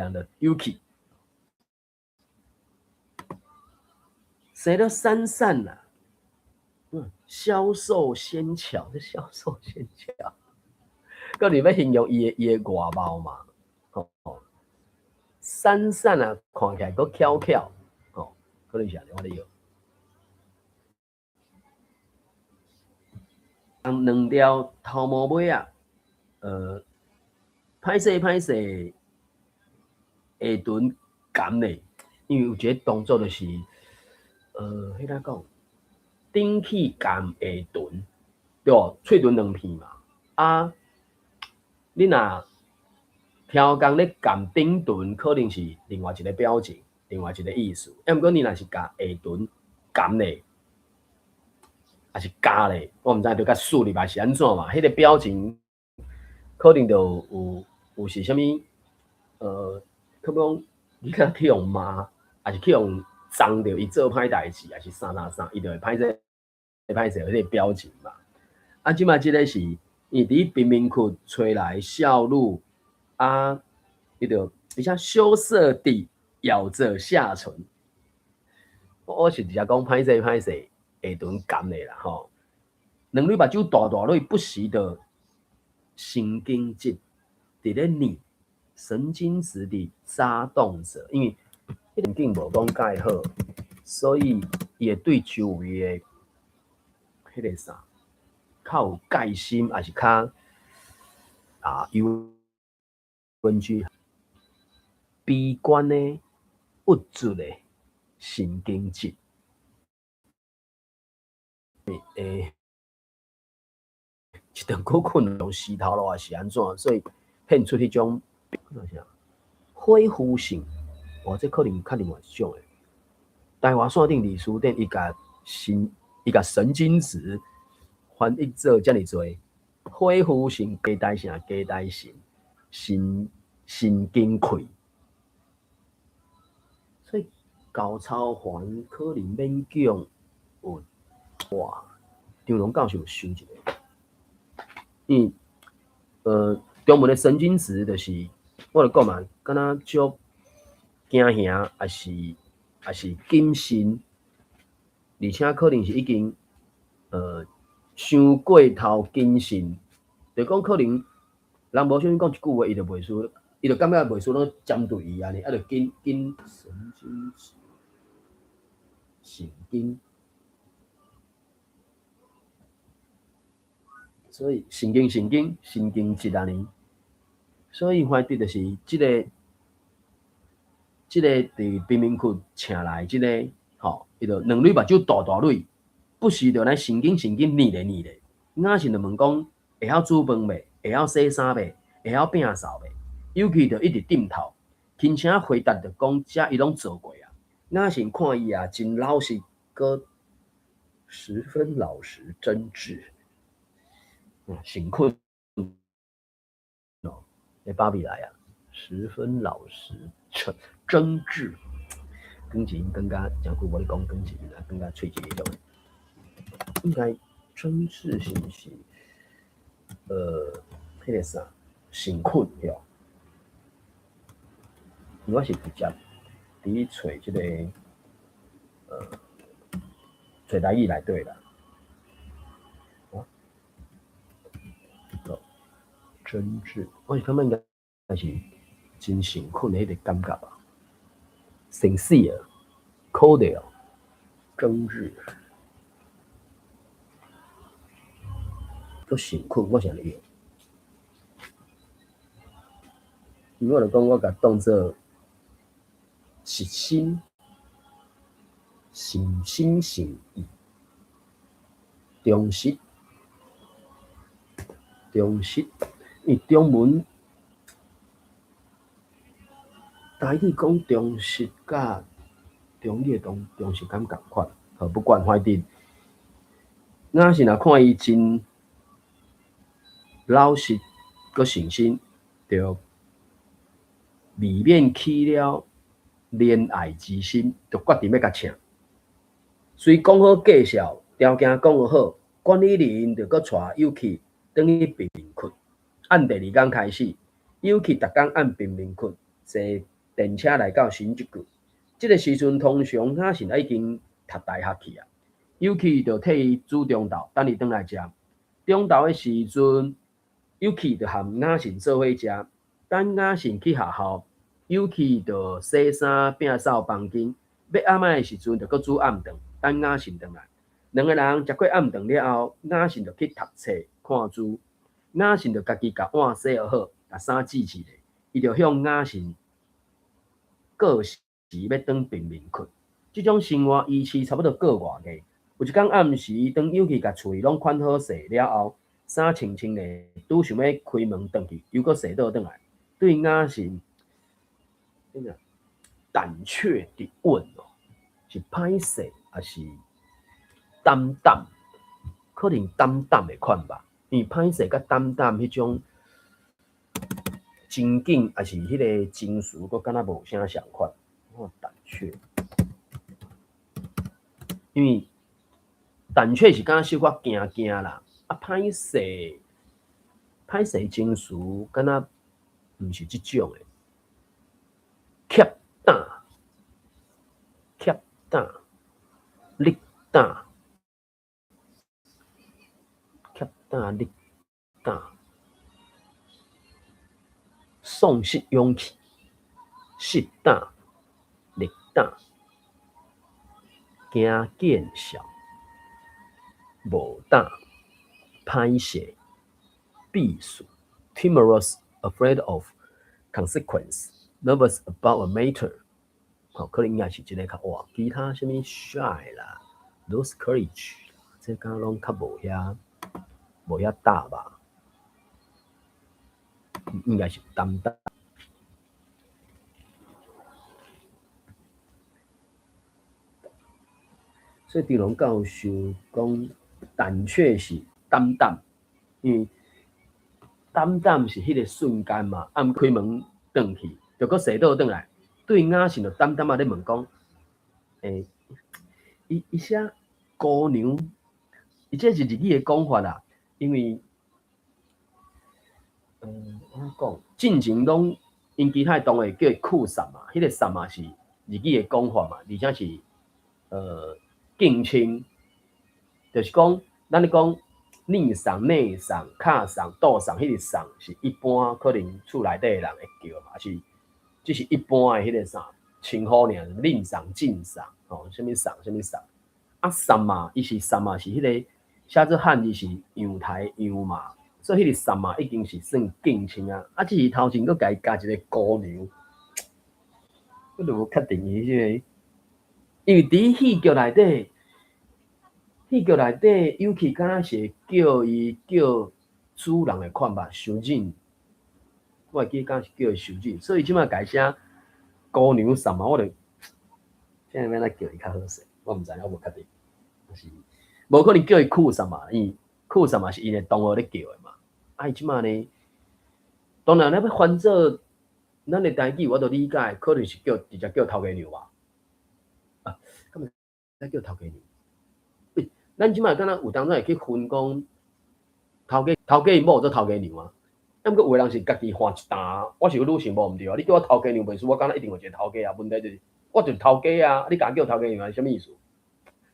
人的 Yuki， 生得闪闪啊，销售纤巧，这销售纤巧，个你要形容伊的外貌嘛？哦，闪闪啊，看起来佫巧巧，哦，可能是安尼，我咧用。两条头毛尾啊，歹势歹势，下臀干咧，因为有一个动作就是，迄个讲，顶起干下臀，对无？喙唇两片嘛，啊，你若挑工咧干顶臀，可能是另外一个表情，另外一个意思。要毋过你若是甲下臀干咧，还是加咧，我毋知着甲竖入来是安怎嘛？迄个表情可能就有是啥物？可讲你甲去用骂，还是去用脏着伊做歹代志，还是啥，伊就会歹势迄个表情嘛。啊，即摆即个是，伊伫贫民窟找来笑露啊，伊就比较羞涩地咬着下唇。我是直接讲歹势，下顿干的啦吼。两蕊目睭大大蕊，不时的神经质伫咧拧，神经质地眨动着，因为环境无讲介好，所以也对周围的迄个啥，较有戒心，还是较有根据悲观的、物质的神经质。一顿久困用石头咯，是安怎？所以现出迄种恢复性，这可能较另外一种诶。台湾线顶李书店伊甲神经质翻译做遮尔多，恢复性加代性神经溃，所以高超环可能勉强有哇，张龙教授想一个。中文的神经质就是，我就讲嘛，敢若足惊吓，还是谨慎，而且可能是已经伤过头谨慎，就讲可能人无啥物讲一句话，伊就袂输，伊就感觉袂输拢针对伊安尼，就紧神经质，神经。所以神经质安尼，所以怀疑就是即个伫贫民窟请来即个吼，伊就两蕊目睭大大蕊，不时就来神经腻咧。眼神就问讲会晓煮饭未？会晓洗衫未？会晓摒扫未？尤其就一直点头，轻声回答着讲遮伊拢做过啊。眼神看伊啊，真老实，佮十分老实真挚。辛苦哦，芭比来啊，十分老实真挚。更一更加讲句我咧讲更一啊，更加喙齿迄种，应该真挚是毋是？迄个啥，辛苦哟。我是直接伫找即个找台语内底啦。真挚，我是感觉应该是真辛苦的迄个感觉啊。sincere、cordial、真挚，都辛苦，我是安尼用。如果就讲我甲当做是心意，忠实。因为中文台语讲忠实甲中语的忠实感共款，不管怀疑，若是看伊真老实佮诚心，就未免起了恋爱之心，就决定要甲请。虽讲好介绍，条件讲好，管理人就佮带友去转去贫民窟。按第二天开始，友去逐工按贫民窟坐电车来到新竹区。这个时阵通常他是已经读大学去啊，尤其就替伊煮中昼，等伊转来食。中昼的时阵，尤其就含雅信做伙食。等雅信去学校，尤其就洗衫、摒扫房间。要暗暝的时阵，就搁煮暗顿，等雅信转来。两个人食过暗顿了后，雅信就去读册看书。雅信就家己甲碗洗好，甲衫洗起来，伊就向雅信过时要转平面困。这种生活维持差不多个外月。有一天暗时，当尤其甲厝里拢款好势了后，衫穿穿咧，拄想要开门转去，又搁踅倒转来。对雅信，胆怯地问哦，是歹势还是胆胆？可能胆胆的款吧，因为歹势甲胆胆迄种情景，还是迄个情绪，佫敢若无啥相款。胆怯，因为胆怯是敢若小可惊惊啦，啊歹势情绪敢若毋是即种的，怯胆、力胆。力胆，丧失勇气，失胆，力胆，惊见笑，无胆，歹势，避暑 ，timorous, afraid of consequence, nervous about a matter。可能应该是即个较哇，其他什么 shy 啦 ，lose courage， 这敢拢较无遐大吧？应该是胆大。所以狄龙教授讲，胆怯是胆胆，因为胆胆是迄个瞬间嘛，暗开门转去，就搁踅倒转来。对雅信就胆胆咧问讲，伊写姑娘，伊这是日语的讲法啦，因为。我讲进前拢因其他同学叫伊酷散嘛，迄个散嘛是日语的讲法嘛，而且是敬称，就是讲咱咧讲逆散、内散、卡散、倒散，迄个散是一般可能厝内底的人会叫嘛，是只是一般的迄个啥称呼尔，令散、进散，什么散什么散，啊散嘛，伊是散嘛是迄个写做汉字是阳台阳嘛。所以迄个散嘛已经是算敬称啊，啊，只是头前佫家加一个姑娘，我就无确定伊即个，因为伫戏剧内底，尤其敢若是叫伊叫主人的款吧，修忍，我会记敢是叫伊修忍，所以即摆改写姑娘散嘛，我就现在要来叫伊较好势，我毋知影，我无确定，是无可能叫伊酷散嘛，因为酷散嘛是因的同学咧叫的嘛。伊即马呢，当然咱要翻做咱的台语，我都理解，可能是直接叫头家娘吧。啊，咁咪再叫头家娘。喂，咱即马敢若有当中会去分讲头家某做头家娘啊。咁个有人是家己换一单，我是女性无毋对啊。你叫我头家娘袂输，我敢若一定会一个头家啊。问题就是我就是头家啊，你甲叫头家娘是啥物意思？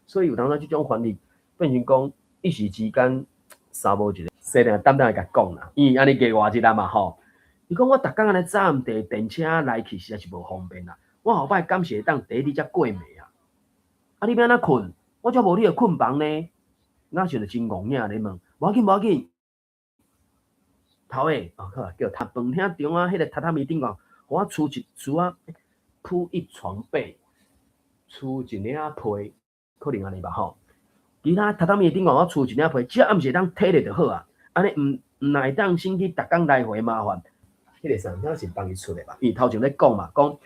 所以有当中即种翻译变成讲一时之间三无一个。细定淡淡甲讲啦，因为安尼加外一日嘛吼。伊讲我逐工安尼早暗地电车来去实在是无方便啦。我后摆敢是会当第你才过暝啊。啊，你要安怎困？我则无你个困房呢。那时就真戆硬咧问，无要紧无要紧。头下好叫读饭厅中啊，迄个榻榻米顶讲，互我厝啊，铺一床被，厝一领被，可能安尼吧吼。其他榻榻米顶讲我厝一领被，只要暗时当摕咧就好啊。安尼毋会当先去逐工来回麻烦，迄个上应是帮伊出的吧？因为头前咧讲嘛，讲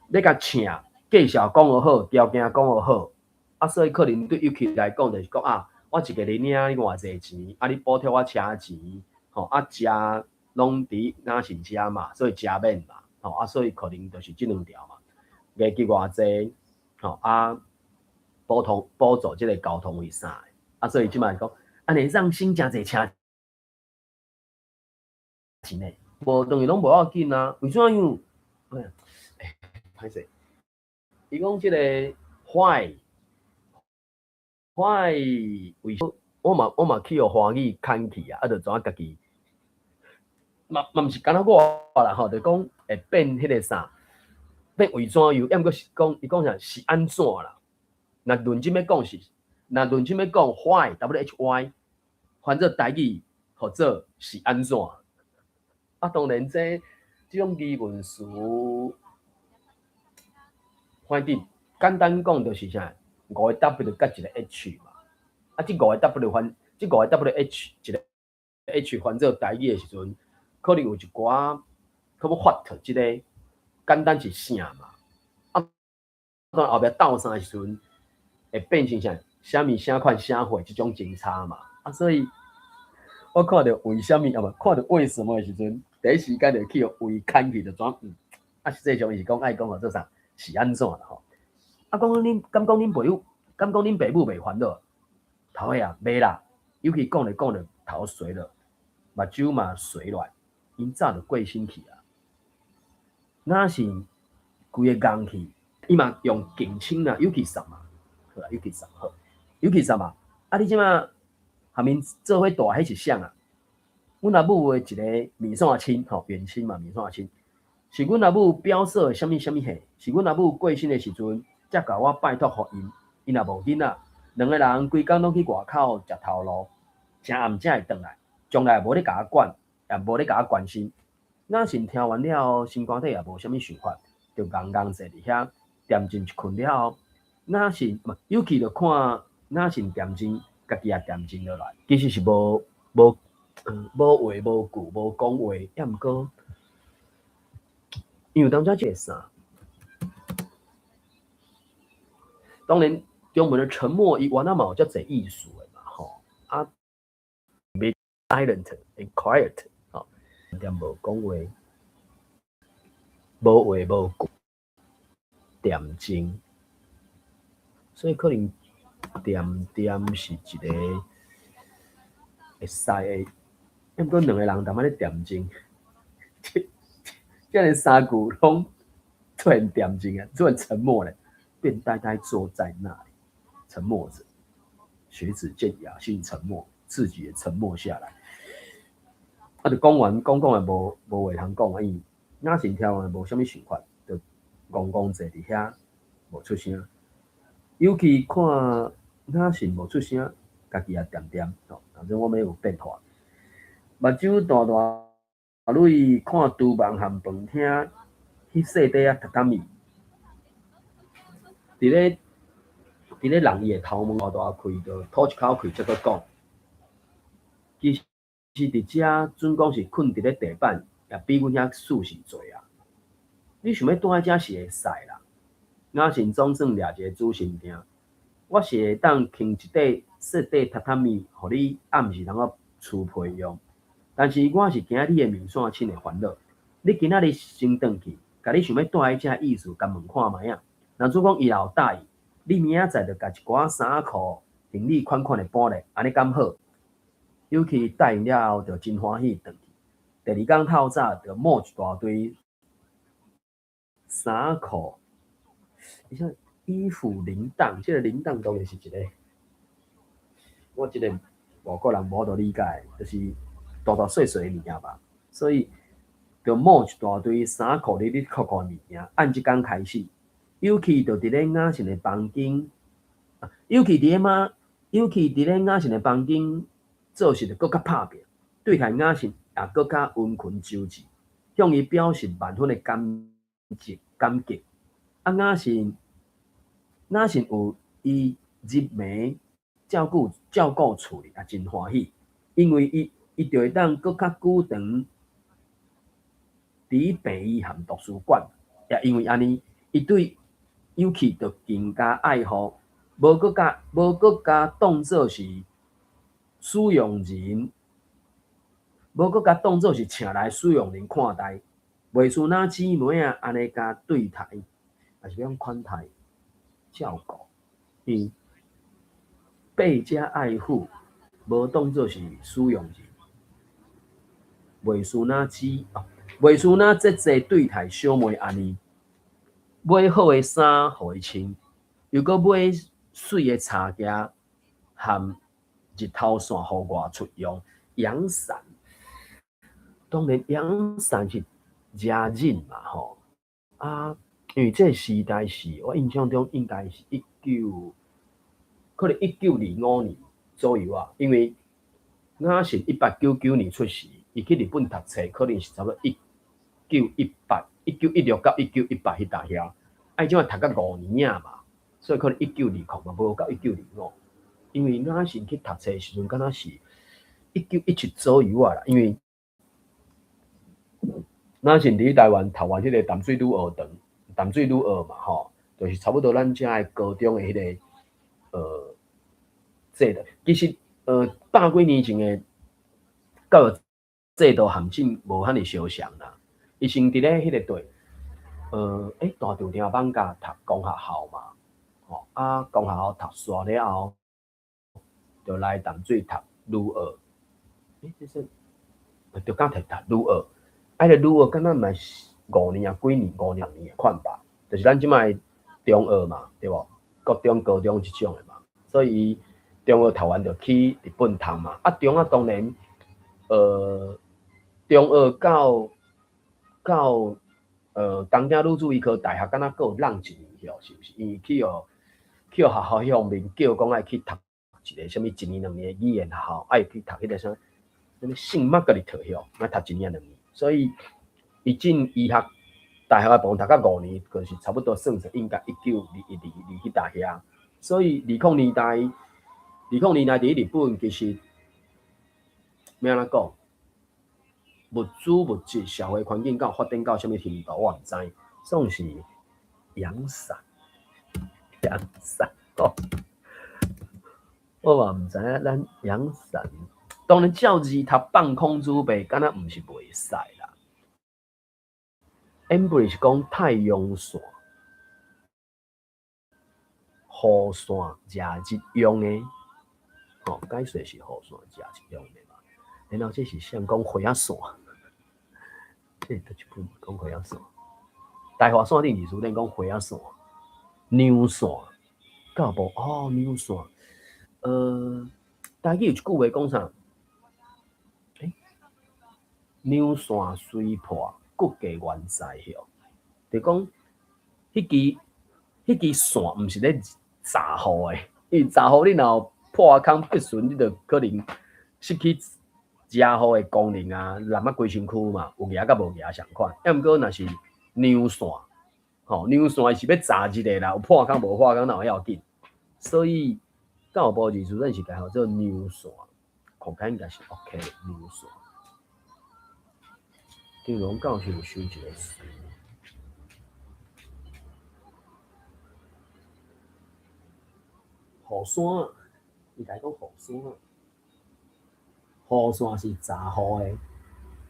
咧甲请介绍讲学好，条件讲学好，啊，所以可能对尤其来讲就是讲啊，我一个人领你偌济钱，啊，你补贴我车钱，吼，啊，食拢伫雅信遮嘛，所以食免嘛，吼，啊，所以可能就是即两条嘛，月给偌济，吼，啊，补助即个交通费啥的，啊，所以即摆讲，安尼让先诚济车。钱诶，无等于拢无要紧啊？为怎样？歹势，伊讲即个 why 为我嘛去互华语牵去啊，就知影家己嘛毋是干那我啦吼，就讲会变迄个啥，变为怎样，抑毋过是讲伊讲啥是安怎啦？若论真要讲是，若论真要讲 why why， 翻做台语或者是安怎？啊，当然即种疑问词，反正简单讲就是啥，五个 W 甲一个 H 嘛。啊，即五个 W 翻，即五个 WH 一个 H 翻做台语的时阵，可能有一寡可要发特即个简单是啥嘛？啊，当然后壁斗相的时阵，会变成啥？啥物啥款啥货即种争差嘛？啊，所以我看到为什么啊嘛，看到为什么的时阵，第一时间就去为牵去就转啊，实际上是讲爱讲做啥是安怎啦吼？啊，敢讲恁朋友，敢讲恁爸母袂烦恼？头尾啊，袂啦，尤其讲着讲着头垂了，目睭嘛垂落，因早就过身去啊。那是规个硬去，伊嘛用近亲啦，尤其什嘛，好啦，尤其什好，尤其什嘛，啊你即马下面做伙大，迄是啥啊？阮阿母的一个面线亲，吼远亲嘛，面线亲，是阮阿母表嫂的什么什么岁，是阮阿母过身的时阵，才甲我拜托互因，因也无囡仔。两个人规工拢去外口食头路，真暗才会转来，从来无咧甲我管，也无咧甲我关心。我是听完了，心肝底也无啥物想法，就硬硬坐伫遐，点进去困了后，我是尤其着看我是点进，家己也点进落来，其实是无话无句无讲话，也毋过，因为当初这个啥，当然。中文的沉默，伊原来嘛有遮侪意思的嘛，吼啊，be silent and quiet， 吼，点无讲话，无话无句，点睛，所以可能点是一个会使的，毋过两个人淡仔咧点睛，这样三句拢突然点睛啊，突然沉默了，便呆呆坐在那里。沉默着，学子见雅兴沉默，自己也沉默下来。啊，就讲完，讲也无话通讲啊，伊哪是听完无啥物想法，就戆戆坐伫遐无出声。尤其看哪是无出声，家己也点点吼，反正我们有变化。目睭大大泪，看厨房和饭厅，迄细底啊榻榻米，伫咧。伫咧人伊的头毛大大开，就吐一口气，才搁讲。其实伫遮准讲是困伫咧地板，也比阮遐舒适侪啊。你想要住喺遮是会使啦，我是总算掠一个主心定。我是会当轻一块细底榻榻米，互你暗时通个厝皮用。但是我是惊你的面线亲会烦恼。你今仔日先转去，甲你想要住喺遮意思，甲问看卖啊。若做讲伊也有答应。你明仔载就甲一寡衫裤整理款款的搬来，安尼敢好？尤其答应了后，就真欢喜转去。第二天透早就摸一大堆衫裤，而且衣服铃铛，这个铃铛当然是一个，我这个外国人无得理解，就是大大细细的物件吧。所以就摸一大堆衫裤、哩哩扣扣物件，按即天开始。尤其就伫咧雅信的房间，尤其伫咧雅信的房间做事就搁较拍拼，对待雅信也搁较温群周至，向伊表示万分的感激。啊，雅信有伊入暝照顾厝里，也真欢喜，因为伊就会当搁较久长伫病医和图书馆，也因为安尼，伊对。尤其就更加爱护，无搁加当做是使用人，无搁加当做是请来使用人看待，袂像那姊妹啊安尼加对待，也是讲款待照顾，倍加爱护，无当做是使用人，袂像那袂输那这济对台小妹安尼，买好诶衫互伊穿，又搁买水诶茶夹含日头线互我出用，阳伞。当然，阳伞是加热嘛吼啊，因为这个时代是我印象中应该是可能1925年左右啊，因为我是1899年出世，伊去日本读册，可能是差不多1916到1918迄搭遐，啊，即摆读到5年啊嘛，所以可能1920嘛，无到1925，因为我是去读册时阵，敢若是1917左右啊啦，因为咱是伫台湾读完迄个淡水女学堂，淡水女学嘛吼，就是差不多咱遮诶高中诶迄个制度，其实百几年前诶教育制度含进无遐尼相像啦。伊先伫咧迄个队，大稻埕放假读公学校嘛，吼啊公学校读煞了后，就来淡水读女学，这是就敢读女学。啊，个女学敢若嘛是5年啊，几年5年诶款吧，就是咱即摆中学嘛，对无？国中、高中即种诶嘛，所以中学读完就去日本读嘛。啊，中学当然，中学到东京女子医科大学，敢若佫有让一年哟，是毋是？因为去学校迄方面叫讲爱去读一个什物1年2年语言学校，爱去读迄个啥圣玛格丽特校，爱读1年2年。所以，伊进医学大学诶部分读到5年，就是差不多算是应该1922迄搭遐。所以20年代伫日本其实要安怎讲，物质社会环境到发展到什么程度，我毋知。总是阳伞哦，我嘛毋知影咱阳伞。当然，照字读放空珠背，敢若毋是袂使啦。Embry 是讲太阳伞、雨伞、假日用诶，解说是雨伞、假日用诶嘛。然后这是像讲花仔伞，这倒一本讲花仔伞。大华伞顶字书顶讲花仔伞、牛伞，到无哦牛伞。台语有一句话讲啥？牛伞虽破，骨价原在哟。就讲迄支线毋是咧炸雨诶，因为炸雨你若破空不顺，你就可能失去遮好诶功能啊，淋啊规身躯嘛，有夹甲无夹相款。要毋过若是牛线，牛线是要炸一个啦，有破空无破空哪有要紧？所以到部字主任是改好做牛线，口感应该是 OK 牛线。金融教学有修一个词。雨伞，伊甲伊讲雨伞，雨伞是炸雨诶，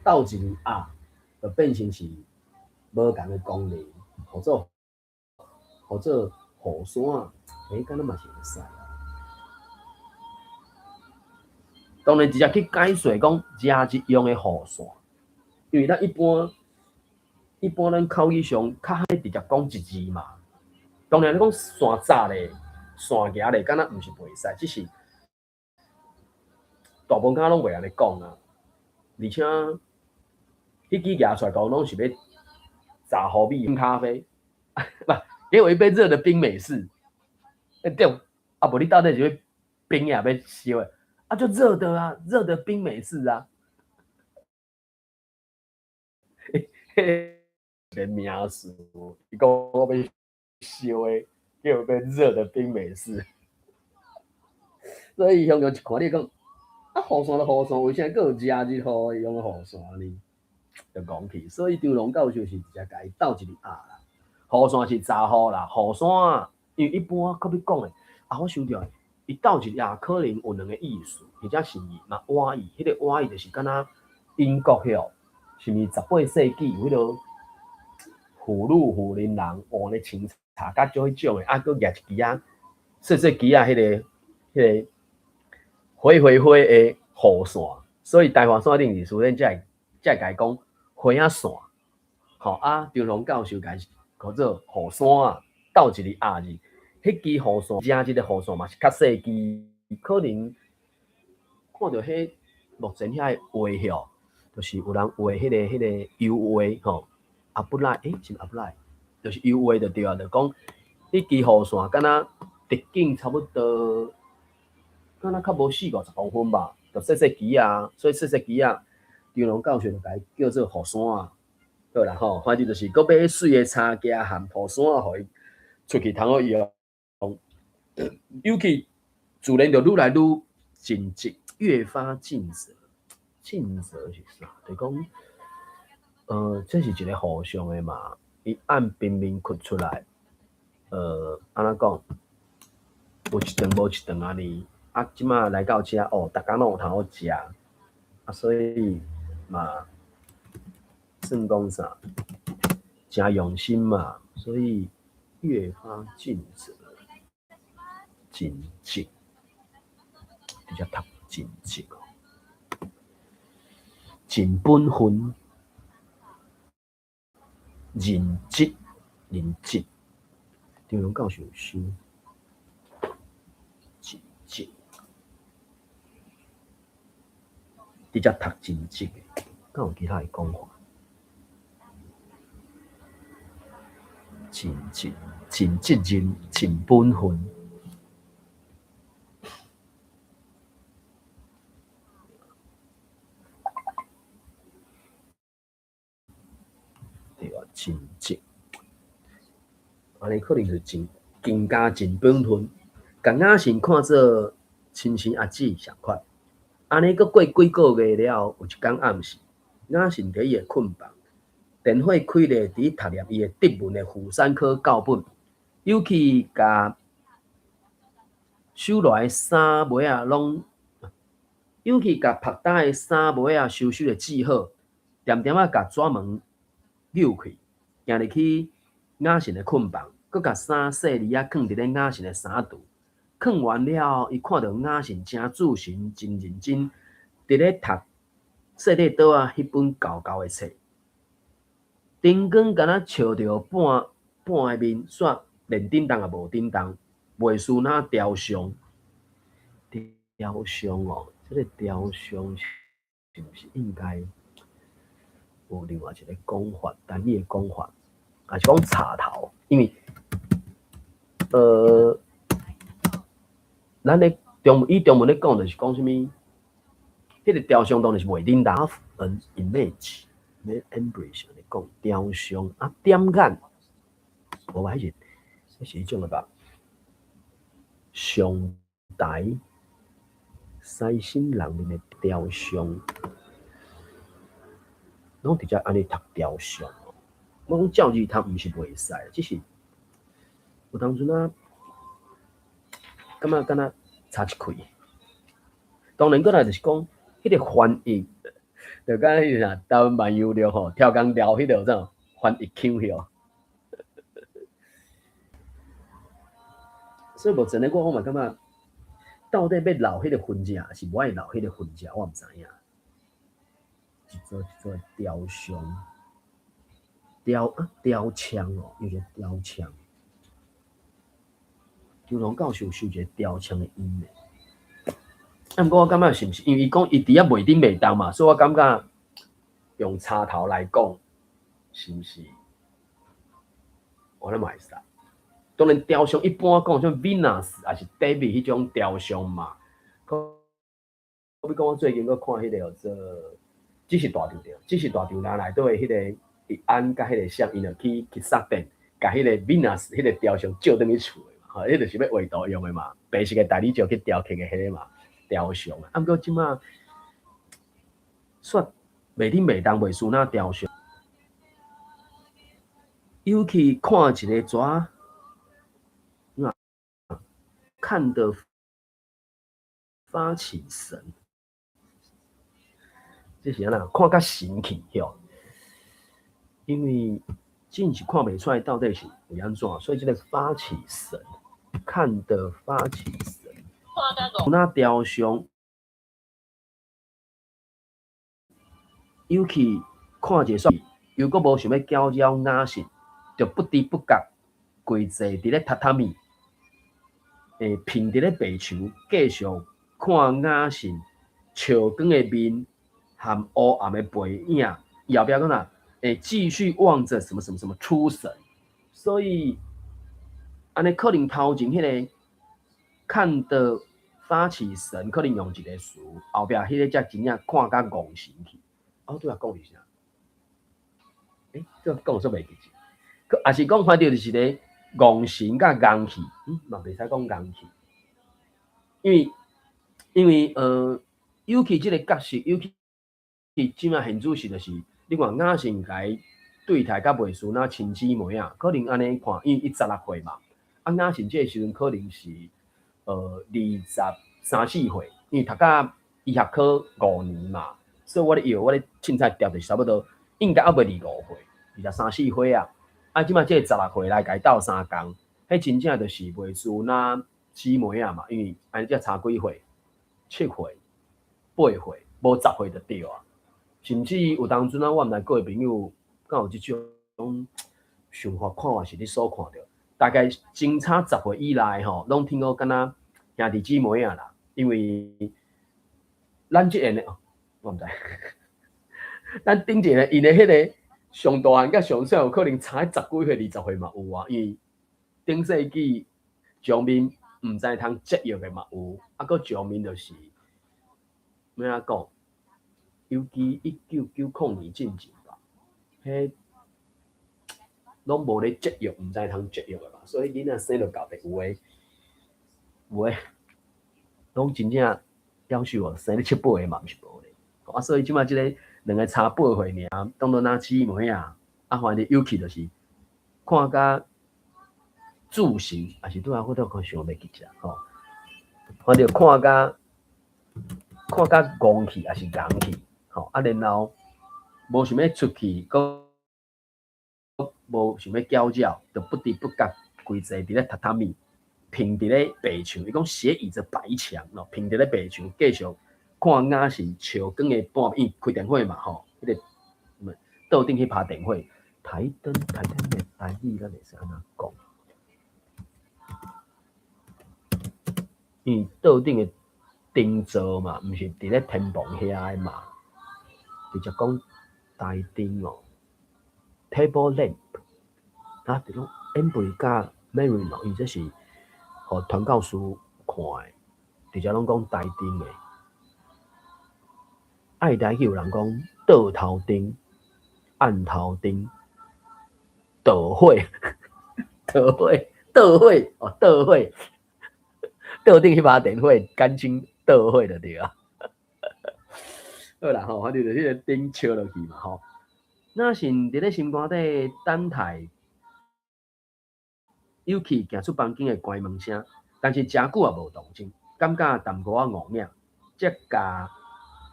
斗一年啊，就变成是无共诶功能，或者雨伞，敢若嘛是会使啊。当然直接去解说讲假日用诶雨伞，因为咱一般咱口语上较爱直接讲一字嘛。当然你讲线扎咧。线夹咧，敢若毋是袂使，只是大部分敢若拢袂安尼讲啊。而且迄支夹出来，讲拢是要炸好米冰咖啡，不，给我一杯热的冰美式。对，啊，无你到底是要冰呀，要烧诶？啊，就热的啊，热的冰美式啊。连名词，伊讲我要烧诶。给我杯热的冰美式，所以香港一看你讲，啊雨伞就雨伞，为啥佫有假日雨用雨伞呢？就讲起，所以张龙教授是直接甲伊斗一日啦。雨伞是炸雨啦，雨伞因为一般可要讲诶，我想着伊斗一日可能有2个意思，或者是嘛歪意，迄个歪意就是敢若英国遐，是毋18世纪有迄个妇女妇人人换咧清茶甲少迄种诶，佫举一支细支迄个灰诶雨伞，所以台湾伞顶是书人才会甲伊讲花仔线，吼啊，张龙教授甲叫做雨伞啊，斗一个鸭字，迄支雨伞，正即个雨伞嘛是较细支，可能看到迄目前遐画吼，就是有人画迄个油画吼，阿布赖，是阿布赖，就是油画就对啊，就讲迄支雨伞敢若直径差不多，敢若较无40-50公分吧，就细细支啊，所以细细支啊，张龙教授就甲伊叫做雨伞啊。好啦吼，反正就是搁买水的差价含雨伞啊，互伊出去通好用。尤其自然就愈来愈尽职，越发尽责。尽责是啥？就讲，这是一个互相的嘛，伊按平民屈出来，安怎讲？有一顿无一顿安尼，啊，即马来到遮哦，逐工拢有通好食，啊，所以嘛，算讲啥？真用心嘛，所以越发尽责，尽职，比较读尽职哦，尽本分，认职，认职。张龙教授有书，尽职，直接读尽职的，敢有其他的讲法？尽职，尽责任，尽本分。对啊，尽职，安尼可能是更加尽本分，甲雅信看做亲生阿姊上款。安尼，过几个月了，有一天暗时，雅信伫伊的困房，电火开咧，伫读念伊的德文的妇产科教本，尤其甲手内衫袜啊拢，尤其甲拍打的衫袜啊收拾的记好，点点啊甲纸门扭开，行入去雅信的困房，佮甲衫细里啊放伫咧雅信的衫櫥。放完了，伊看到雅信真注神、真认真，伫咧读细块桌啊迄本厚厚的册。灯光敢若照着半个面，煞连叮当也无叮当，袂输那雕像。雕像哦，这个雕像是不是应该有另外一个讲法？单字的讲法，还是讲插头？因为咱咧中文咧讲，就是讲什么？迄个雕像当然是袂叮当，an image， 咧 embrace 咧讲雕像啊，点眼，无歹是，这是一种个上台西新人面的雕像，拢直接安尼读雕像。我讲照字读毋是袂使，只是有当阵啊，感觉敢若差一开。当然，过来就是讲，迄个翻译，就敢迄啥台湾漫游了吼，跳工聊迄个种翻译腔哟。所以目前咧，我嘛感觉，到底要留迄个分者，是无爱留迄个分者，我毋知影。一座雕像，雕枪哦，有一个雕枪。张龙教授收一个雕枪的音咧。啊，毋过我感觉是毋是因为伊讲伊伫遐袂顶袂当嘛，所以我感觉用插头来讲，是毋是？我咧嘛会使。当然，雕像一般讲像 Venus 还是 David 迄种雕像嘛。我比讲，我最近搁看迄个叫做，只是大场着，只是大场内底迄个伊安甲迄个像，因就去杀店，甲迄个 Venus 迄个雕像照等于厝的嘛，吼，迄就是要画图用的嘛，白色的大理石去雕刻的迄个嘛雕像啊。啊，毋过即马煞袂顶袂当，袂输那雕像，尤其看一个纸。看得发起神，这是安那看甲神气哟。因为真是看袂出来到底是为安怎，所以这个发起神，看得发起神，那雕像，尤其看一个煞，又阁无想要搅扰雅兴，就不知不觉跪坐伫咧榻榻米，平伫咧白墙，继续看雅兴笑光的面和乌暗的背影，后壁讲哪？继续望着什么什么什么出神，所以安尼可能头前迄个看得发起神，可能用一个词，后壁迄个才真正看甲戆神去。哦，对啊，讲一下，这讲说袂记住，也是讲反正就是个戆神甲戆气，嘛袂使讲戆气，因为尤其这个角色，尤其即卖现主是就是。你看雅兴甲伊对待甲袂输那亲姊妹啊，可能安尼看，因为伊16岁嘛，雅兴这个时阵可能是23、4岁，因为读甲医学科5年嘛，所以我咧凊彩调就是差不多应该还袂25岁，23、4岁啊，即卖这个16岁来甲伊斗3工，迄真正就是袂输那姊妹啊嘛，因为安尼才差几岁，7岁、8岁，无10岁就对啊。甚至有当阵啊，我毋知各位朋友敢有即种想法看法是你所看到，大概真差10岁以内吼，拢听过敢若兄弟姊妹啊啦，因为咱即个呢，我毋知，咱顶一个因的迄个上大汉甲上小有可能差10几岁、20岁嘛有啊，因为顶世纪上面毋知通节约的嘛有，佫上面就是咩啊讲？尤其1990年进前吧，迄拢无咧节约，毋知通节约的嘛，所以囡仔生就搞得有诶，拢真正夭寿哦，生咧7、8个嘛，毋是无咧。所以即摆即个2个差8岁尔，当作那姊妹啊，反正尤其就是看甲自信，也是拄啊，我都可想袂记只吼，反正看甲戆气，也是硬气。然后无想要出去，阁无想要搅扰，就不知不觉跪坐伫咧榻榻米，平伫咧白墙。伊讲斜倚着白墙咯，平伫咧白墙，继续看雅兴笑光的半面，开电火嘛吼，迄个桌顶去拍电火，台灯的台语咱会使安怎讲？因为桌顶的灯座嘛，毋是伫咧天棚遐的嘛。直接讲台灯哦 ，table lamp 啊，就讲 Amber 甲 Marino， 伊这是互传教士看的，直接拢讲台灯的。爱台语有人讲倒头灯、暗头灯、倒火、倒火、哦，倒火，倒顶去把电火赶紧倒火就对啊。好啦吼，反正就迄个灯烧落去嘛吼。那是伫咧心肝底等待，尤其行出房间的关门声，但是诚久也无动静，感觉淡薄仔误命，则甲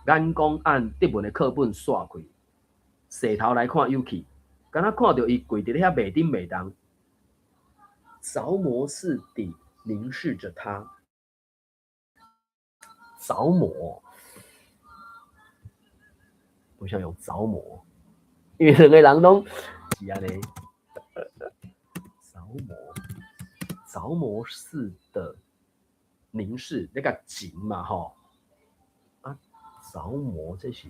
眼光按德文的课本刷开，洗头来看尤其，敢若看到伊跪伫咧遐袂顶袂动，着魔似地凝视着他，着魔。我想用着魔，因为2个人拢是安尼，着魔似的凝视那个景嘛吼，着魔这是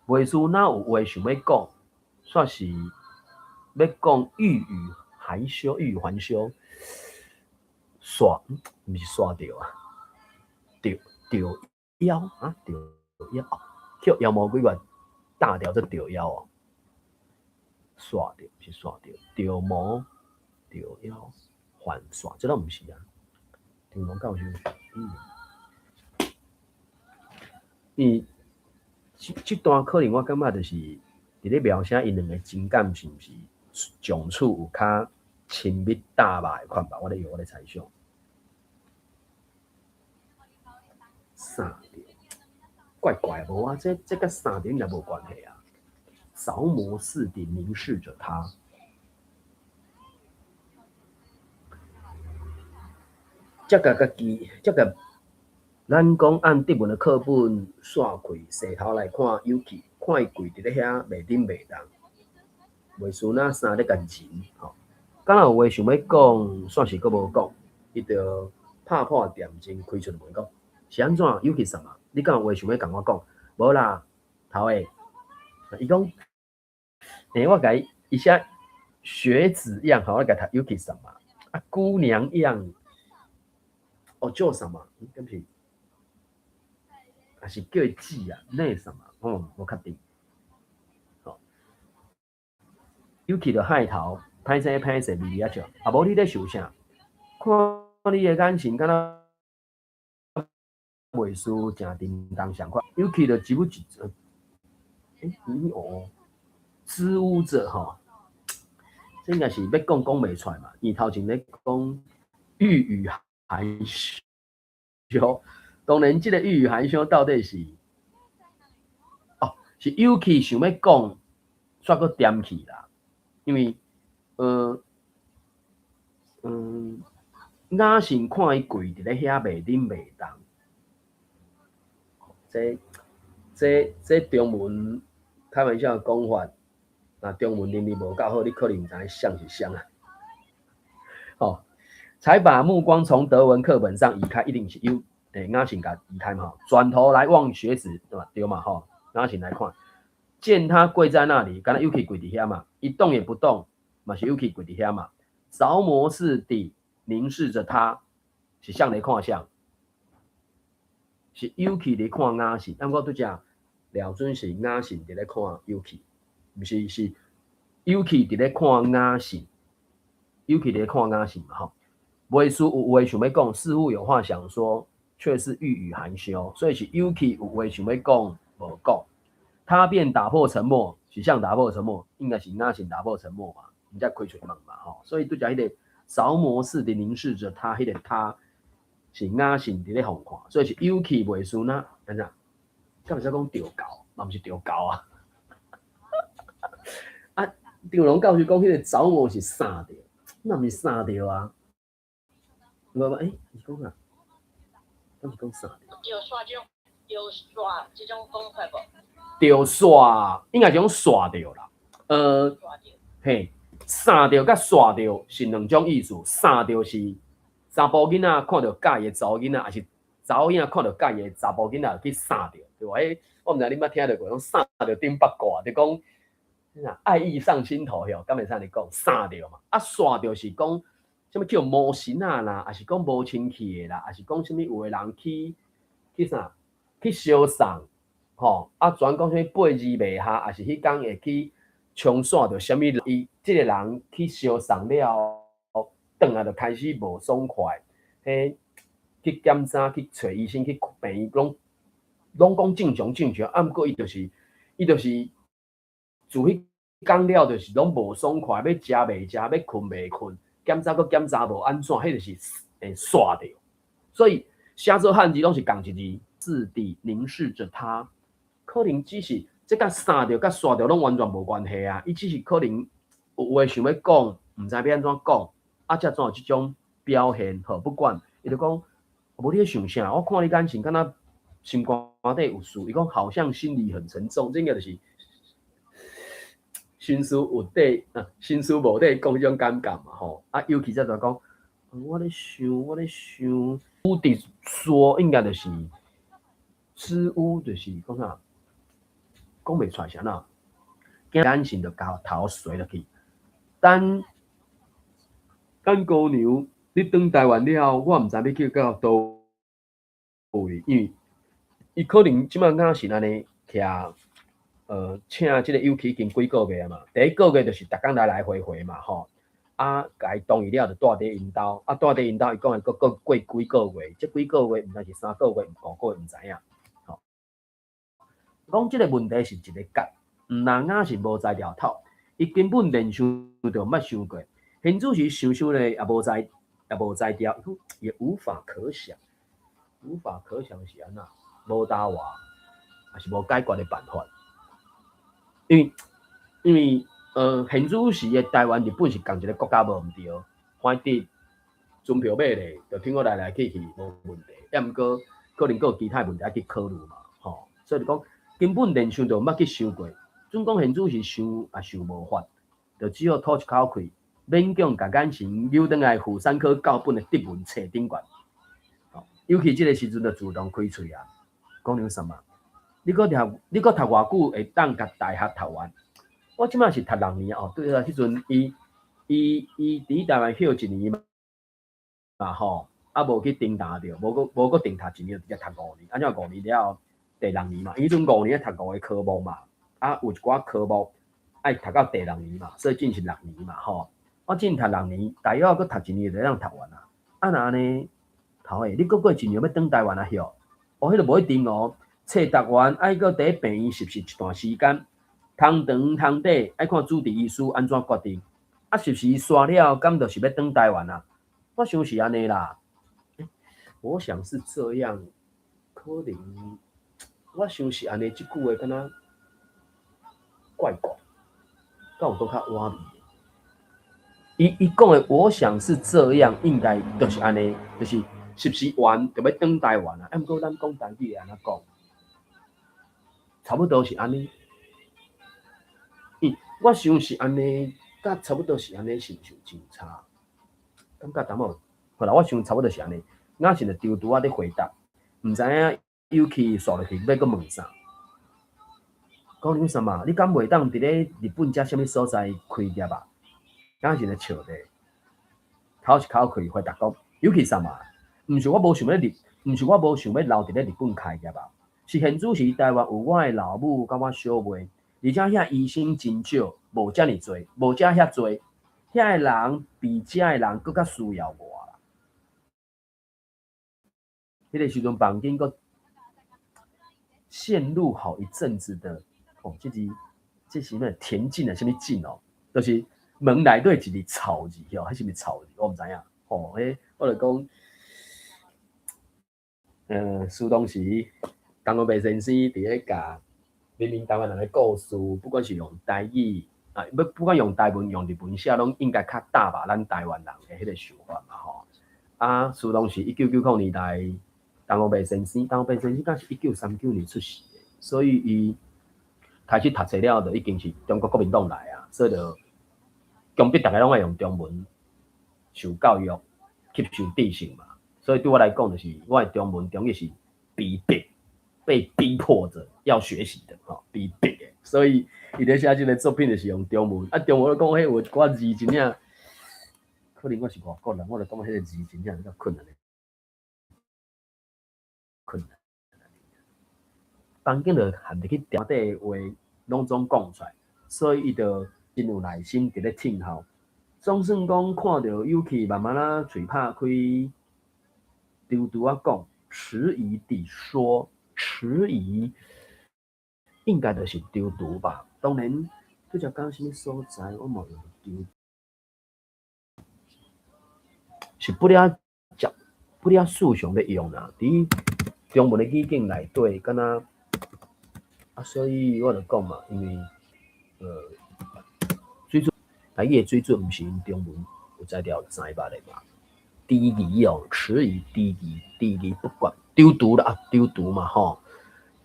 袂输哪有话想要讲，煞是要讲欲语还休，欲语还休，煞毋是煞着啊，着腰啊，着腰。叫妖魔鬼怪大条，这吊腰哦，刷掉是刷掉，吊魔吊腰还刷，这都唔是啊。听讲教授，这段可能我感觉就是伫咧描写因2个情感是毋是从处有较亲密搭吧的款吧，我咧猜想。啥？怪怪无啊，这甲3点应该无关系啊。着魔似的凝视着他，这个咱讲按德文的课本刷开，洗头来看尤其，看伊跪伫咧遐袂顶袂当，袂输那三咧甲钱吼。敢若有话想要讲，算是佫无讲，伊就拍破店前开出门讲，是安怎有去什么？你敢有话想要甲我讲？无啦，头诶，伊讲，我甲伊写学子样，好，我甲他有去什么？啊，姑娘样，哦，叫什么？对不起。还是叫记啊，那什么？我确定。好 ，Yuki 的海头，歹势歹势，微微啊笑。啊，无你咧想啥？看你的眼神，敢若袂输正叮当相款。Yuki 的几不几？哦，支吾者吼，这应该是要讲袂出来嘛。伊头前咧讲欲语还休。当然，这个欲语还休到底是是Yuki 想要讲，煞个点去啦，因为雅信看伊跪伫咧遐袂顶袂当，这中文开玩笑讲法，那中文能力无够好，你可能唔知像是像啊。哦，才把目光从德文课本上移开，一定是雅信甲移开嘛，转头来望学子，对吧？对嘛吼，雅信来看。见他跪在那里，敢若 Yuki 跪伫遐嘛，一动也不动，嘛是 Yuki 跪伫遐嘛，着魔似的凝视着他，是向咧看相，是 Yuki 咧看雅信，但我拄则廖准是雅信伫咧看 Yuki， 不是是 Yuki 伫咧看雅信 ，Yuki 咧看雅信嘛吼，袂输有话想要讲，似乎有话想说，却是欲语还休，所以是 Yuki 有话想要讲无讲。他便打破沉默，是像打破沉默，应该是雅信打破沉默嘛，人家开出门嘛，吼，所以对着迄个着魔似的凝视着他，迄个他是雅信伫咧互看，所以是 Yuki 袂输那，安怎？敢毋是讲钓狗，嘛毋是钓狗啊？啊，张龙教授讲迄个着魔是杀着，那毋是杀着啊？你讲啥？敢是讲杀着？钓煞这种讲法无？钓煞应该是讲煞钓啦，嘿，杀钓甲煞钓是两种意思。杀钓是查甫囡仔看到介意的查某囡仔，还是查某囡仔看到介意的查甫囡仔去杀钓，对吧？我毋知你捌听到过，讲杀钓顶八卦，就讲爱意上心头哟，敢会使你讲杀钓嘛？啊，煞钓是讲什么叫魔神啊啦，还是讲无清气的啦，还是讲什么有的人去啥去烧送。吼，专讲什么八字袂合，还是迄天会去冲煞着什么？伊即个人去烧送了，转来就开始无爽快，去检查去找医生去病院，拢讲正常，啊，毋过伊就是自迄天了，就是拢无爽快，要食袂食，要困袂困，检查阁检查无安怎，迄就是煞着。所以写做汉字拢是共一字，字底凝视着他。可能只是这甲杀着甲煞着拢完全无关系啊！伊只是可能有话想要讲，毋知要安怎讲，啊，才总有即种表现。好，不管伊就讲，无你咧想啥？我看你眼神，敢若心肝底有事。伊讲好像心里很沉重，这应该就是心思有底心思无底讲迄种感觉嘛吼。啊，尤其在讲，我咧想，乌迪说应该就是支乌，就是讲啥？讲袂出来是安怎？眼神就甲头垂落去。等姑娘，你转台湾了，我毋知要去到倒位，因为伊可能即摆敢若是安尼徛，请即个Yuki已经几个月嘛。第一个月就是逐工来回嘛，吼。啊，甲伊同意了，就住伫因兜。啊，住伫因兜，伊讲会过几个月，即几个月毋知是3个月、5个月，毋知影。讲即个问题是一个结，毋但雅是无在聊头，伊根本连想都毋捌想过，现主是想咧，也无在调，也无法可想是安那，无答话，还是无解决的办法。因为现主是的台湾、日本是共一个国家无毋对，反正船票买咧，就听我来去无问题，也毋过可能有其他问题去考虑嘛，吼，所以就讲。根本连想都毋捌去想过。准讲现主是想也想无法，就只好吐一口气，勉强甲眼神扭转来负3科教本的德文册顶悬。尤其这个时阵就自动开喙啊，讲你什么？你搁读偌久会当甲大学读完？我即摆是读6年哦，对啊，迄阵伊伫台湾休1年嘛吼，啊无去顶答着，无搁顶读1年，直接读5年，安怎5年了第6年嘛？伊迄阵5年读5个科目嘛，啊有一寡科目爱读到第6年嘛，所以进行6年嘛吼。我进读6年，大约搁读1年就当读完啊。啊那安尼，头诶，你搁过1年要转台湾啊？哟，哦，迄个无一定哦。册读完，爱搁伫病院实习一段时间，通长通短，爱看主治医师安怎决定。啊，实习煞了，敢就是要转台湾啊？我想是安尼啦。我想是这样，可能我想是安尼，即句话敢若怪怪，敢有搁较歪味。伊讲的，我想是这样，应该就是安尼，就是实习完就要转台湾啊。啊，毋过咱讲台语安怎讲？差不多是安尼。我想是安尼，甲差不多是安尼，是毋是有真差？感觉淡薄，好啦，我想差不多是安尼。我现在丢拄仔咧回答，毋知影尤其刷落去要搁问啥？讲你什么？你敢袂当伫咧日本遮啥物所在开业啊？我现在笑咧，头一口气回答讲，尤其什么？毋是我无想要毋是我无想要留伫咧日本开业啊。是现主时台湾有我的老母甲我小妹，而且遐医生真少，无遮尔多，无遮遐多，遐的人比遮的人更较需要我啦。迄个时阵房间个陷入好一阵子的哦，这是那田径的什么径哦，就是门内底一个草字哦，还是咪草字，我毋知影哦。迄我就讲，苏东时。当我白先生伫咧教人民台湾人的故事，不管是用台语啊，不管用台文、用日文写，拢应该较搭吧咱台湾人的迄个想法嘛吼。啊，苏东是1990年代，当我白先生敢是1939年出世的，所以伊开始读册了，就已经是中国国民党来啊，所以就强迫大家拢爱用中文受教育、吸收知识嘛。所以对我来讲，就是我的中文、中语是必备。被逼迫着要学习的，逼迫的，所以伊咧写即个作品就是用中文，啊，中文讲迄有寡字真正，可能我是外国人，我就讲迄个字真正比较困难的，困难。房间就含入去条底话，拢总讲出来，所以伊就真有耐心伫咧听候。总算讲看到有去慢慢啊嘴拍开，丢拄啊讲，迟疑地说。迟疑应该就是丢毒吧。当然，这叫讲什么所在，我冇用丢，是不了数常的用啦。伫中文的语境内底，敢若啊，所以我就讲嘛，因为水准台语的水准毋是因中文有在条知捌的嘛。低疑哦，迟疑低疑不管丢毒了啊，丢毒嘛吼。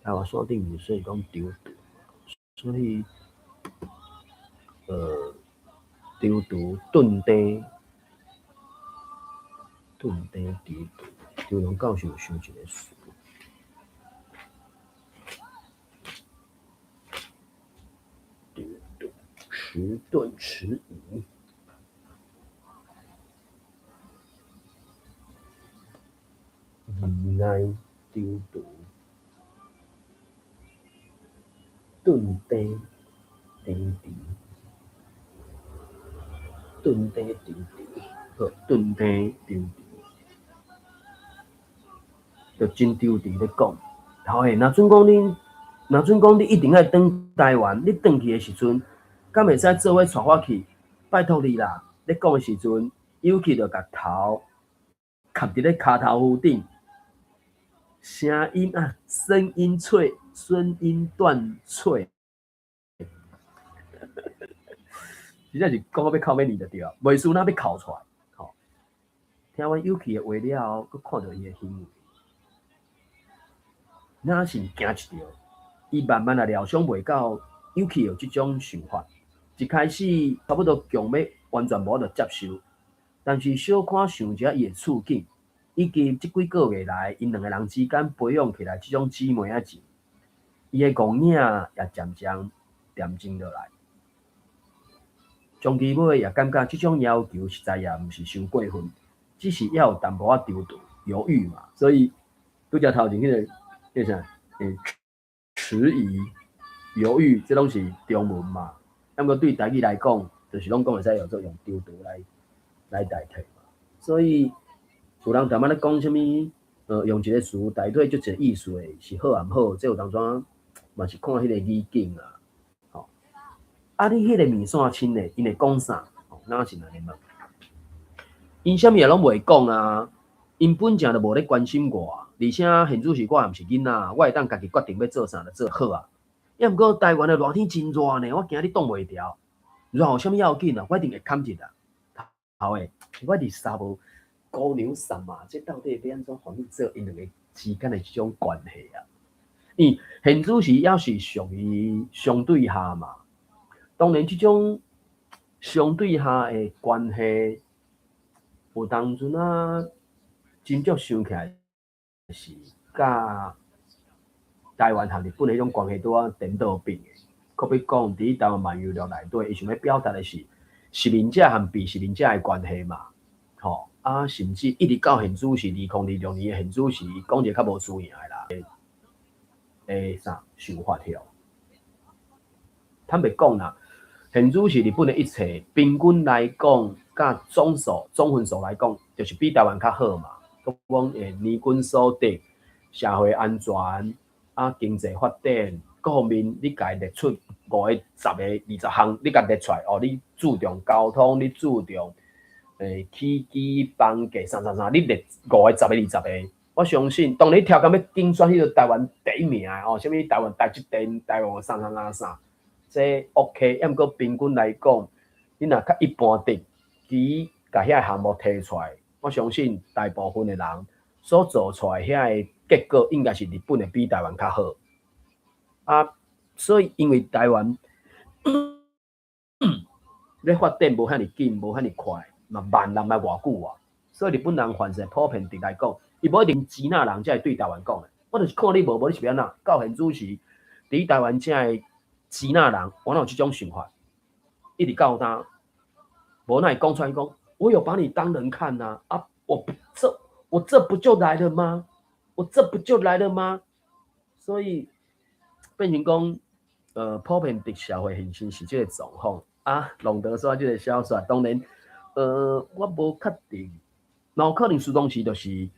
台湾锁定所以讲丢毒，所以丢毒顿地丢毒，丢人教授想一个词，丢毒迟钝迟疑，疑难丢毒。顿地定地，顿地定地，好，顿地定地，就真丢地咧讲。好诶，若准讲你一定要转台湾，你转去诶时阵，敢会使做伙带我去？拜托你啦！咧讲诶时阵，尤其着甲头卡伫咧骹头附顶，声音脆，声音断脆。实在是讲到要靠尾你就对啊，袂输那要考出来。吼，听完有气的话了，佮看到伊的行为，那是惊一条。伊慢慢啊料想袂到，尤其有即种想法，一开始差不多强要完全无得接受，但是小可想一下伊的处境，以及即几个月来因两个人之间培养起来即种姊妹仔情，伊的戆影也渐渐恬静落来。从其尾也感觉即种要求实在也毋是伤过分，只是也有淡薄仔犹豫嘛，所以拄则头前迄个啥迟疑、犹豫，这拢是中文嘛。那么对台语来讲，就是拢讲会使用做用丢丢来代替嘛。所以有人淡仔咧讲啥物，用一个词代替足一个意思的，是好也毋好，这有当阵嘛是看迄个语境啊。吼、啊，你迄个面线亲的，因会讲啥？哪是安尼问？因啥物也拢袂讲啊，因本正就无咧关心我啊。而且现主是我也毋是囡仔，我会当家己决定要做啥就做好啊。也毋过台湾的热天真热呢，我惊你挡袂牢。热有啥物要紧啊？我一定会扛一啊。头诶，我伫沙无高牛山嘛，这到底要安怎反映做因两个之间的这种关系啊？因现主是也是属于相对下嘛。当然，这种相对下的关系，有当阵啊，真正想起来是甲台湾和日本的迄种关系拄啊颠倒变的。可比讲，伫台湾漫游录内底，伊想要表达的是实名者和被实名者的关系嘛。吼、啊，甚至一直到现主是2026年的现主是讲一个较无输赢的啦。想法条。坦白讲啦，现主是日本的一切，平均来讲，甲总分数来讲，就是比台湾较好嘛。讲年均所得、社会安全、经济发展各方面，你家列出5个、10个、20项，你家列出来哦。你注重交通，你注重起居房价啥，你列5个、10个、20个，我相信当你挑工要竞选迄个台湾第一名哦，什么台湾台积电、台湾啥，这 OK。要毋过平均来讲，你若较一般的，伊甲遐项目提出来，我相信大部分的人所做出来遐结果，应该是日本的比台湾较好。所以因为台湾咧发展无遐尼紧，无遐尼快，嘛慢人嘛偌久啊。所以日本人凡是普遍地来讲，伊无一定钱仔人才会对台湾讲的。我就是看你无你是要哪？到现主时，伫台湾这的钱仔人，我哪有这种想法？一直告他，无哪会讲出来讲，我有把你当人看呐、啊！我这不就来了吗？我这不就来了吗？所以变成讲，普遍的社会现象是这个状况啊。龙德说这个小说，当然，我无确定，然后可能苏东时就是，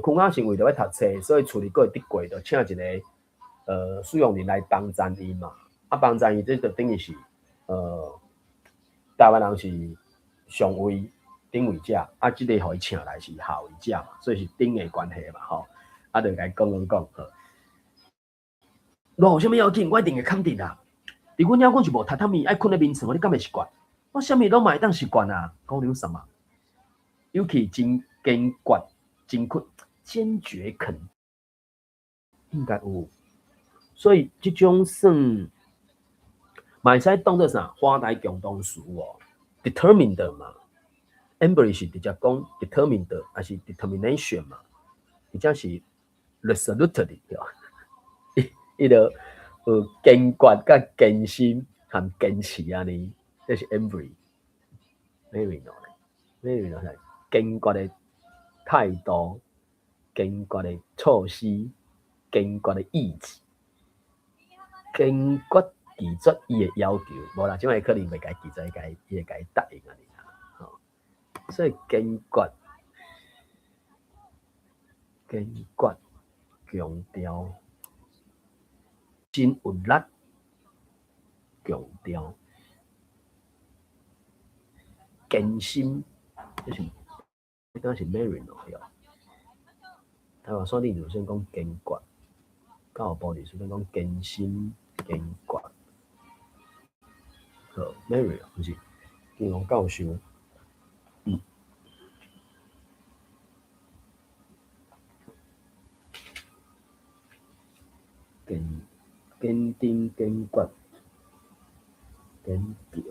空下成为着要读册，所以处理过得过，就请一个使用人来帮赞伊嘛。帮赞伊这就等于是，台湾人是上位顶位者，这个互伊请来是下位者嘛，所以是顶的关系嘛，吼。就甲伊讲。有啥物要紧，我一定会肯定啦。伫阮遐，阮是无榻榻米，爱困咧眠床，你敢会习惯？我啥物拢嘛会当习惯啊。讲你什么？尤其真坚决、坚决肯，应该有。所以这种算，嘛会使当作啥？华台共同词哦 ，determined 嘛。Embry 是直接讲 determined， 还是 determination 嘛？或者是 resolutely 伊就有坚决、甲坚心和坚持啊！呢，这是 Embry。Mary 呢？坚决的态度、坚决的措施、坚决的意志、坚决拒绝伊的要求。无啦，即摆可能袂甲拒绝，伊会甲伊答应啊！吼，所以坚决、强调。真有力，强调，坚心，这是当是 Mary 咯，台湾锁定就先讲坚决，教育部就是先讲坚心、坚决。好 ，Mary 不是金融教授，坚定坚决坚强，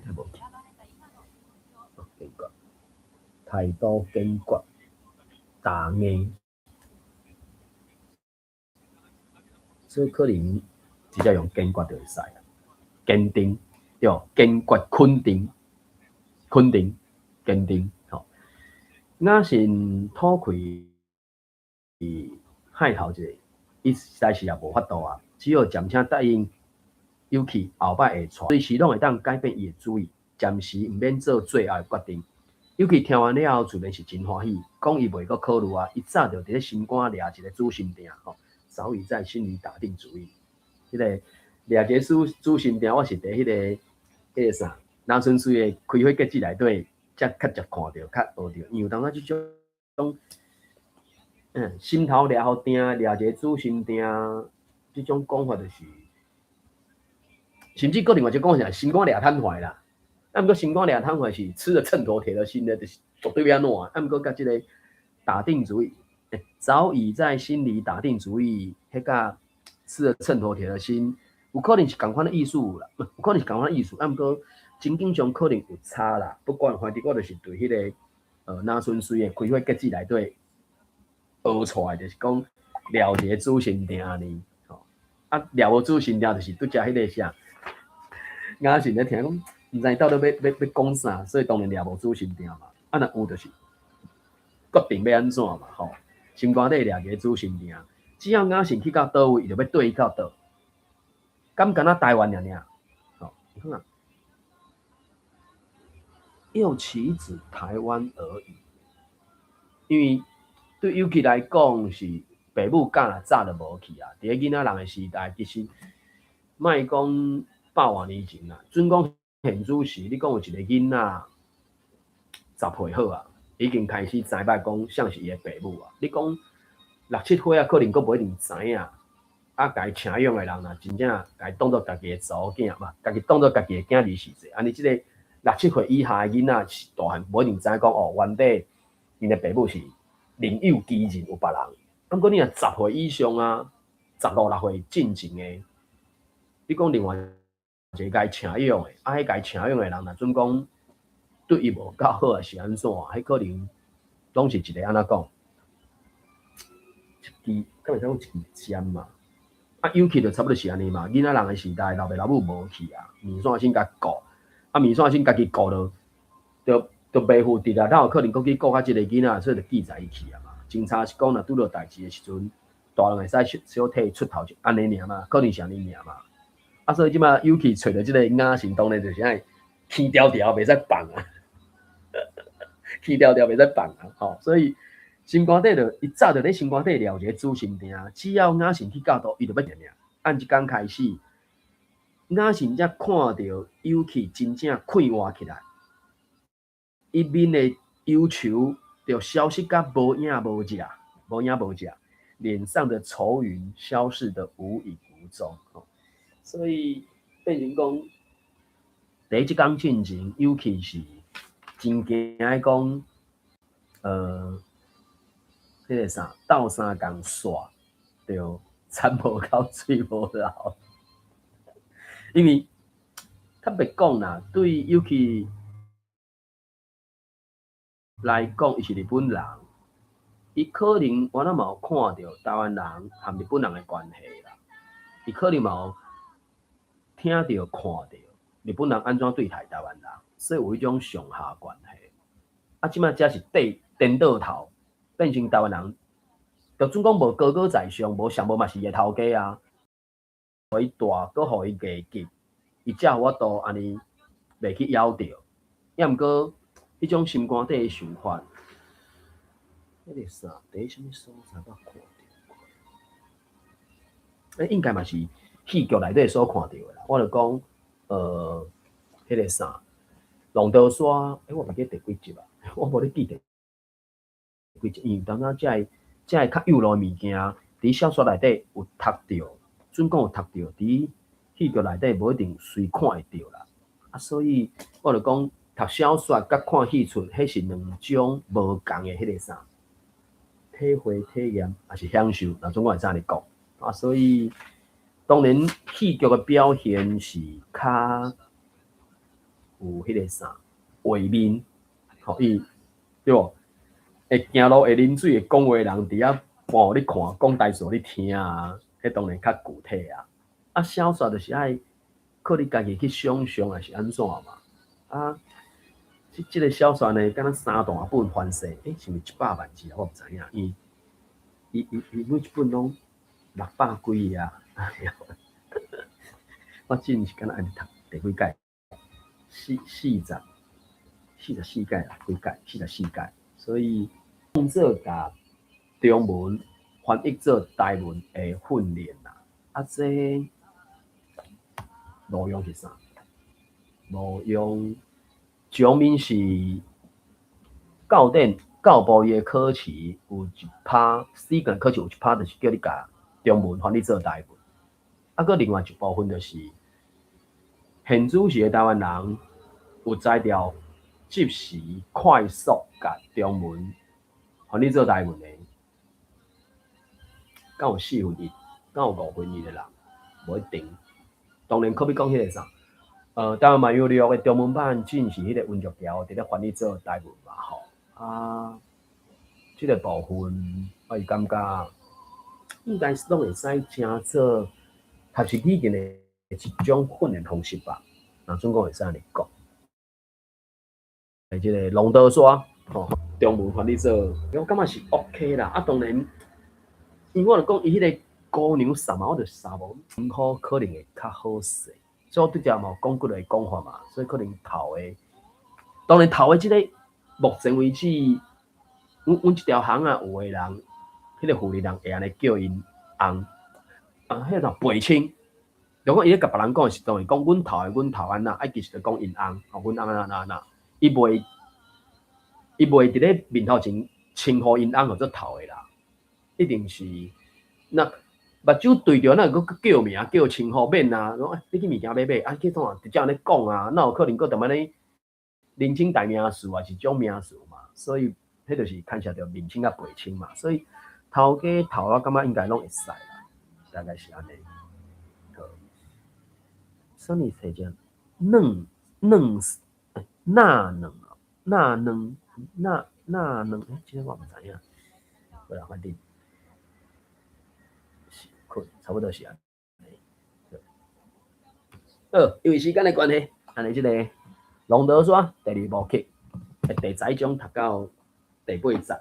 他无记，坚决态度坚决，大硬，所以可能直接用坚决就会使啦。坚定，对，坚决肯定，坚定，吼。若是吐开海头一个，伊实在是也无法度啊，只有暂且答应，尤其后摆会带，随时拢会当改变伊的主意，暂时毋免做最后的决定。尤其听完了后，自然是真欢喜，讲伊袂阁考虑啊，伊早就伫咧心肝掠一个主心定，吼，早已在心里打定主意。迄个掠一个主心定，我是伫迄个啥，南春水的开会节制内底，才较常看到、较学到，因为当下即种。心头掠互定，掠一个主心定，即种讲法就是，甚至个另外一讲是心肝掠瘫痪啦。啊，毋过心肝掠瘫痪是吃了秤砣铁了心的，就是绝对要弄啊。啊，毋过甲即个打定主意，早已在心里打定主意，迄个吃了秤砣铁了心，有可能是共款的意思啦，有可能是共款的意思。啊，毋过真经常可能有差啦。不管反正我就是对迄个南春水的开会节制内底。学出来就是讲了一个主心定呢，吼啊了无主心定就是拄则迄个啥，啱是咧听讲，毋知到底要讲啥，所以当然了无主心定嘛。啊，若有就是决定要安怎嘛，吼，心肝底了一个主心定，只要啱是去到倒位，伊就要对到倒，敢若台湾尔，吼，你看，又岂止台湾而已，因为。对尤其来讲是爸母教啊，早就无去啊。伫个囡仔人的时代，其实莫讲100多年前啦，准讲现主时，你讲有一个囡仔10岁好啊，已经开始知捌讲像是伊的爸母啊。你讲6、7岁啊，可能佫无一定知影。啊，甲伊请养的人啊，真正甲伊当作家己的查某囝嘛，家己当作家己的囝儿是者。安尼即个6、7岁以下的囡仔是大汉无一定知讲哦，原底因的爸母是。另有其人有别人，不过你若10岁以上啊，15、16岁进前的，你讲另外一个该请养的，啊，迄该请养的人，若准讲对伊无够好，是安怎？迄可能拢是一个安怎讲，一支，敢会讲一支针嘛？啊，尤其就差不多是安尼嘛。囡仔人的时代，老爸老母无去啊，面线先甲顾，啊，面线先家己顾就袂负责啊，哪有可能讲去顾较一个囡仔，所以就记在伊去啊嘛。真差是讲，若拄到代志的时阵，大人会使小替出头，安尼尔嘛，可能是安尼尔嘛。啊，所以即马尤其找到即个囡仔，当然就是爱起条条，袂使放啊，起条条袂使放啊。吼，所以心肝底就伊早就咧心肝底了一个主心定，只要囡仔去到倒，伊就要念。按一天开始，囡仔才看到尤其真正快活起来。伊面的忧愁就消失甲无影无迹，脸上的愁云消失得无影无踪。所以变成讲，第一天进前，尤其是真惊讲，迄个啥斗3天煞，就惨无够水无流，因为较别讲啦，对尤其。来讲，伊是日本人，伊可能我那嘛有看到台湾人和日本人的关系啦，伊可能嘛有听到、看到日本人安怎对待台湾人，所以有一种上下关系。啊，即摆只是颠倒头，变成台湾人，就总讲无高高在上，无上无嘛是伊的头家啊，互伊大，搁互伊低级，伊才有法度安尼袂去夭着。要毋过。迄种心肝底的想法，迄个啥，伫什么所在捌看到？应该嘛是戏剧内底所看到的啦。我就讲，迄个啥，龙刀山，我袂记第几集啊？我无咧记得几集，因为当然才会较幼路物件，伫小说内底有读到，准讲有读到，伫戏剧内底无一定随看会到啦。啊，所以我就讲。读小说甲看戏出，迄是2种无共的迄个啥，体会体验，也是享受。那总共会怎样讲啊？所以当然戏剧的表现是较有迄个啥画面，吼伊对无？会行路会啉水会讲话人伫遐伴你看，讲台词你听啊，迄当然较具体啊。啊，小说就是爱靠你家己去想象，还是安怎嘛？啊，即个小说呢，敢若3大本翻译，是毋是100万字啊？我毋知影，伊每一本拢600几页啊！我之前是敢若安尼读第几届？44届啊，几届？44届，所以用做甲中文翻译做台文的训练啦。啊，这路用是啥？路用上面是教部伊的考试有1%，4个考试有1%就是叫你甲中文翻译做台文。啊，佮另外一部分就是现主时的台湾人有才调即时快速甲中文翻译做台文的，敢有4分1，敢有5分1的人，无一定。当然，可比讲迄个啥，台湾漫游录的中文版正是迄个温玉条伫咧翻译做台文嘛吼。啊，即个部分我是感觉应该是拢会使正做学习语言的一种训练方式吧。那总共会使安尼讲。即个龙德刷吼，中文翻译做，我感觉是 OK 啦。啊，当然，因为我著讲伊迄个姑娘衫嘛，我著衫无情况可能会较好势。所以我对遮嘛有讲几个讲法嘛，所以可能头的，当然头的即个目前为止，阮即条巷啊有的人，迄个妇女人会安尼叫因翁，迄个陪亲。如果伊咧甲别人讲是当然讲阮头安那，其实就讲因翁，阮翁安那，伊袂伫咧面头前称呼因翁做头的啦，一定是那目睭对着那个叫名叫称呼免啊，讲你去物件买，啊去怎直接安尼讲啊，那有可能佫踮安尼认清代名词啊，是种名词嘛，所以迄就是牵涉到认清甲背清嘛，所以头家头我感觉应该拢会使啦，大概是安尼。什么菜叫嫩即个我毋知影，不然反正是差不多是安尼。因为时间的关系，安尼即个龙德刷第2部曲第10章读到第8集。